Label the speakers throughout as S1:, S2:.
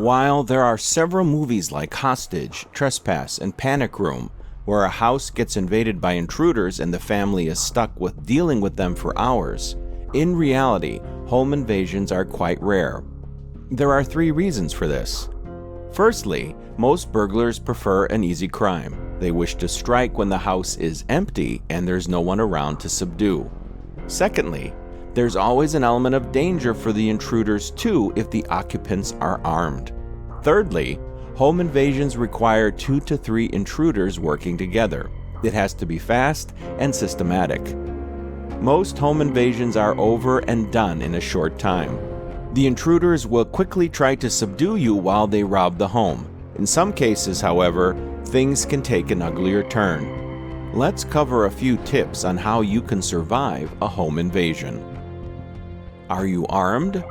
S1: While there are several movies like Hostage, Trespass, and Panic Room, where a house gets invaded by intruders and the family is stuck with dealing with them for hours, in reality, home invasions are quite rare. There are 3 reasons for this. Firstly, most burglars prefer an easy crime. They wish to strike when the house is empty and there's no one around to subdue. Secondly, there's always an element of danger for the intruders too if the occupants are armed. Thirdly, home invasions require 2 to 3 intruders working together. It has to be fast and systematic. Most home invasions are over and done in a short time. The intruders will quickly try to subdue you while they rob the home. In some cases, however, things can take an uglier turn. Let's cover a few tips on how you can survive a home invasion. Are you armed?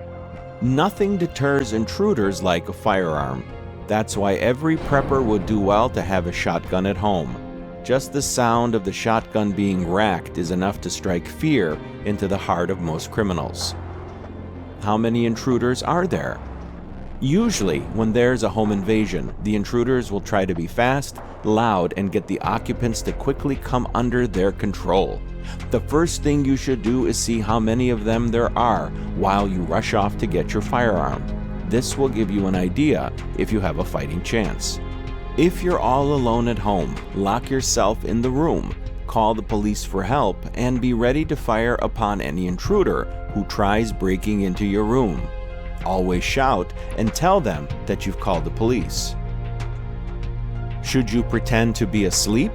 S1: Nothing deters intruders like a firearm. That's why every prepper would do well to have a shotgun at home. Just the sound of the shotgun being racked is enough to strike fear into the heart of most criminals. How many intruders are there? Usually, when there's a home invasion, the intruders will try to be fast, loud, and get the occupants to quickly come under their control. The first thing you should do is see how many of them there are while you rush off to get your firearm. This will give you an idea if you have a fighting chance. If you're all alone at home, lock yourself in the room, call the police for help, and be ready to fire upon any intruder who tries breaking into your room. Always shout and tell them that you've called the police. Should you pretend to be asleep?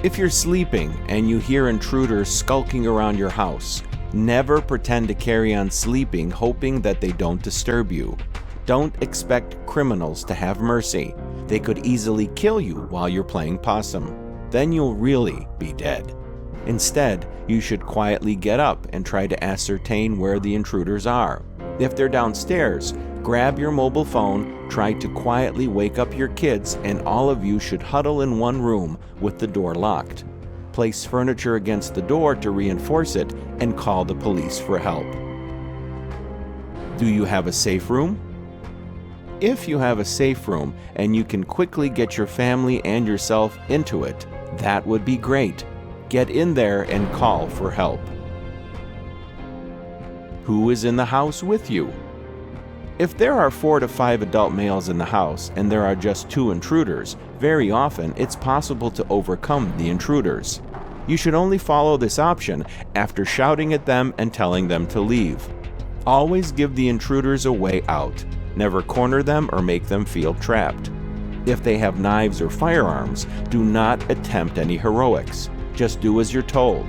S1: If you're sleeping and you hear intruders skulking around your house, never pretend to carry on sleeping hoping that they don't disturb you. Don't expect criminals to have mercy. They could easily kill you while you're playing possum. Then you'll really be dead. Instead, you should quietly get up and try to ascertain where the intruders are. If they're downstairs, grab your mobile phone, try to quietly wake up your kids, and all of you should huddle in one room with the door locked. Place furniture against the door to reinforce it and call the police for help. Do you have a safe room? If you have a safe room and you can quickly get your family and yourself into it, that would be great. Get in there and call for help. Who is in the house with you? If there are 4 to 5 adult males in the house and there are just 2 intruders, very often it's possible to overcome the intruders. You should only follow this option after shouting at them and telling them to leave. Always give the intruders a way out. Never corner them or make them feel trapped. If they have knives or firearms, do not attempt any heroics. Just do as you're told.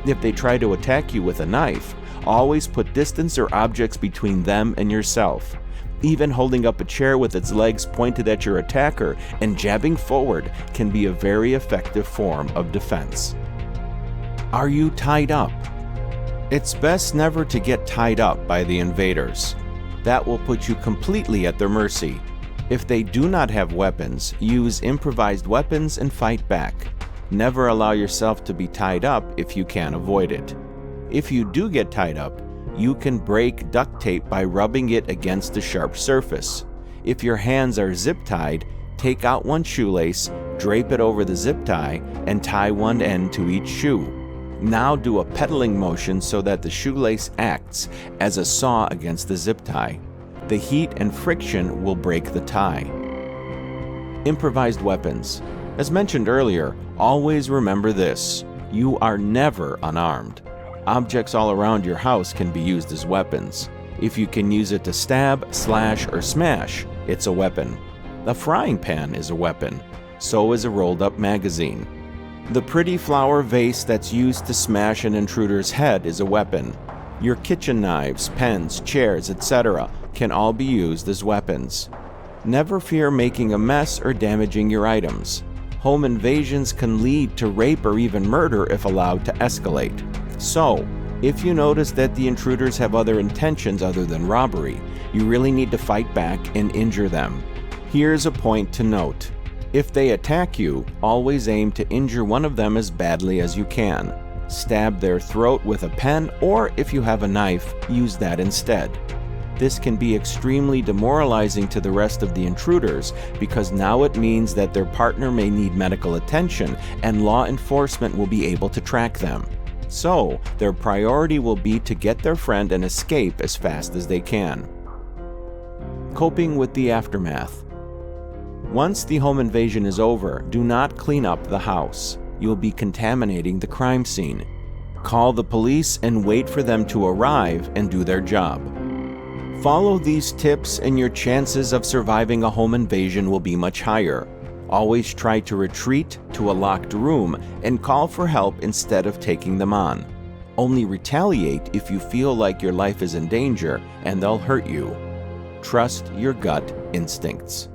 S1: If they try to attack you with a knife, always put distance or objects between them and yourself. Even holding up a chair with its legs pointed at your attacker and jabbing forward can be a very effective form of defense. Are you tied up? It's best never to get tied up by the invaders. That will put you completely at their mercy. If they do not have weapons, use improvised weapons and fight back. Never allow yourself to be tied up if you can avoid it. If you do get tied up, you can break duct tape by rubbing it against a sharp surface. If your hands are zip-tied, take out one shoelace, drape it over the zip tie, and tie one end to each shoe. Now do a pedaling motion so that the shoelace acts as a saw against the zip tie. The heat and friction will break the tie. Improvised weapons. As mentioned earlier, always remember this: you are never unarmed. Objects all around your house can be used as weapons. If you can use it to stab, slash, or smash, it's a weapon. A frying pan is a weapon. So is a rolled-up magazine. The pretty flower vase that's used to smash an intruder's head is a weapon. Your kitchen knives, pens, chairs, etc. can all be used as weapons. Never fear making a mess or damaging your items. Home invasions can lead to rape or even murder if allowed to escalate. So, if you notice that the intruders have other intentions other than robbery, you really need to fight back and injure them. Here's a point to note. If they attack you, always aim to injure one of them as badly as you can. Stab their throat with a pen, or if you have a knife, use that instead. This can be extremely demoralizing to the rest of the intruders because now it means that their partner may need medical attention and law enforcement will be able to track them. So, their priority will be to get their friend and escape as fast as they can. Coping with the aftermath. Once the home invasion is over, do not clean up the house. You'll be contaminating the crime scene. Call the police and wait for them to arrive and do their job. Follow these tips and your chances of surviving a home invasion will be much higher. Always try to retreat to a locked room and call for help instead of taking them on. Only retaliate if you feel like your life is in danger and they'll hurt you. Trust your gut instincts.